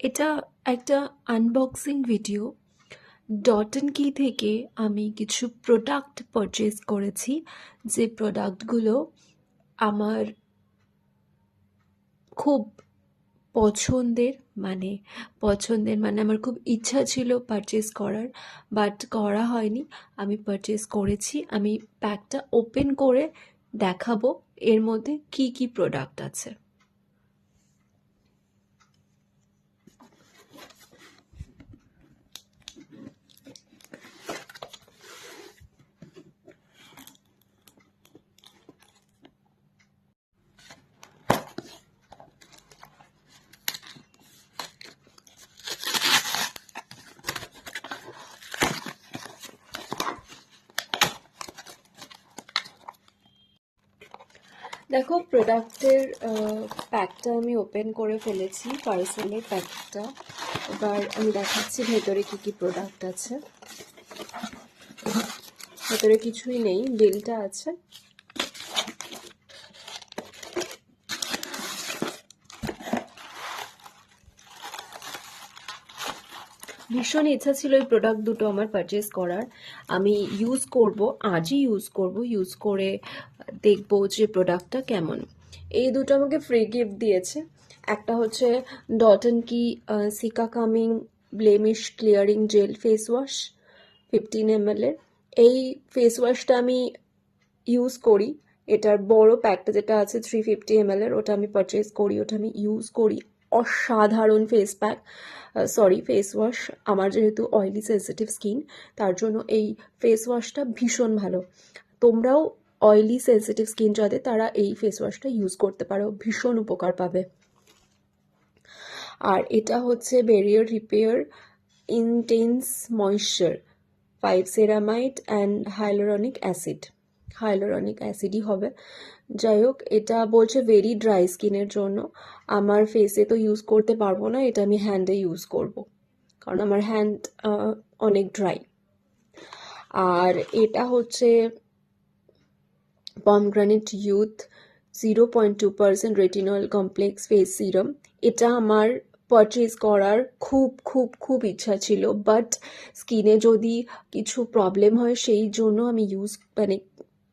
এটা একটা unboxing video. Dot and কি থেকে আমি কিছু প্রোডাক্ট পারচেজ করেছি, যে প্রোডাক্টগুলো আমার খুব পছন্দের মানে আমার খুব ইচ্ছা ছিল পারচেজ করার, বাট করা হয়নি। আমি পারচেজ করেছি। আমি প্যাকটা ওপেন করে দেখাবো এর মধ্যে কি কি প্রোডাক্ট আছে। দেখো, প্রোডাক্টের প্যাকটা আমি ওপেন করে ফেলেছি, পার্সেলের প্যাকটা। এবার আমি দেখাচ্ছি ভেতরে কি কি প্রোডাক্ট আছে। ভেতরে কিছুই নেই, বিলটা আছে। ভীষণ ইচ্ছা ছিল এই প্রোডাক্ট দুটো আমার পারচেজ করার। আমি ইউজ করব, আজই ইউজ করে দেখবো যে প্রোডাক্টটা কেমন। এই দুটো আমাকে ফ্রি গিফট দিয়েছে। একটা হচ্ছে ডট অ্যান্ড কি seeker coming blemish clearing jail face wash 15 ml এর। এই ফেস ওয়াশটা আমি ইউজ করি। এটার বড় প্যাকটা যেটা আছে 350 ml এর, ওটা আমি পারচেজ করি, ওটা আমি ইউজ করি। অসাধারণ ফেস ওয়াশ। আমার যেহেতু অয়েলি সেন্সিটিভ স্কিন, তার জন্য এই ফেস ওয়াশটা ভীষণ ভালো। তোমরাও অয়েলি সেন্সিটিভ স্কিন যাদের, তারা এই ফেস ওয়াশটা ইউজ করতে পারো, ভীষণ উপকার পাবে। আর এটা হচ্ছে barrier repair intense moisture 5 ceramide and hyaluronic অ্যাসিডই হবে। যাই হোক, এটা বলছে ভেরি ড্রাই স্কিনের জন্য। আমার ফেসে তো ইউজ করতে পারবো না, এটা আমি হ্যান্ডে ইউজ করব, কারণ আমার হ্যান্ড অনেক ড্রাই। আর এটা হচ্ছে pomegranate youth 0.2% retinol complex face serum. এটা আমার পারচেজ করার খুব খুব খুব ইচ্ছা ছিল, বাট স্কিনে যদি কিছু প্রবলেম হয় সেই জন্য আমি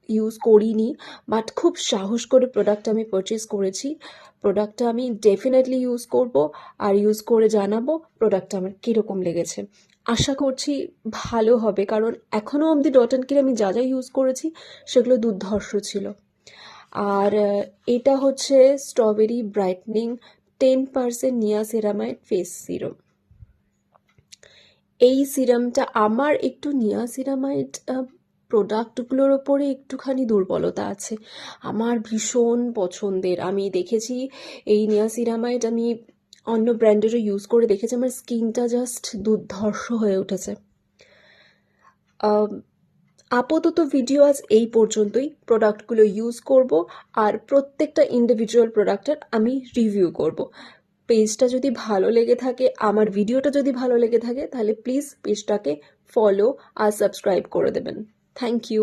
ইউজ করিনি। বাট খুব সাহস করে প্রোডাক্টটা আমি পারচেজ করেছি। প্রোডাক্টটা আমি ডেফিনেটলি ইউজ করব, আর ইউজ করে জানাবো প্রোডাক্টটা আমার কীরকম লেগেছে। আশা করছি ভালো হবে, কারণ এখনও অবধি ডট অ্যান্ড কির আমি যা যা ইউজ করেছি সেগুলো দুর্ধর্ষ ছিল। আর এটা হচ্ছে স্ট্রবেরি ব্রাইটনিং 10% নিয়াসিরামাইড ফেস সিরাম। এই সিরামটা আমার একটু নিয়াসিরামাইড প্রোডাক্টগুলোর ওপরে একটুখানি দুর্বলতা আছে। আমার ভীষণ পছন্দের। আমি দেখেছি এই নিয়াসিরামাইড আমি অন্য ব্র্যান্ডেরও ইউজ করে দেখেছি, আমার স্কিনটা জাস্ট দুর্ধর্ষ হয়ে উঠেছে। আপাতত ভিডিও আজ এই পর্যন্তই। প্রোডাক্টগুলো ইউজ করব, আর প্রত্যেকটা ইন্ডিভিজুয়াল প্রোডাক্টের আমি রিভিউ করব। পেজটা যদি ভালো লেগে থাকে, আমার ভিডিওটা যদি ভালো লেগে থাকে, তাহলে প্লিজ পেজটাকে ফলো আর সাবস্ক্রাইব করে দেবেন। Thank you.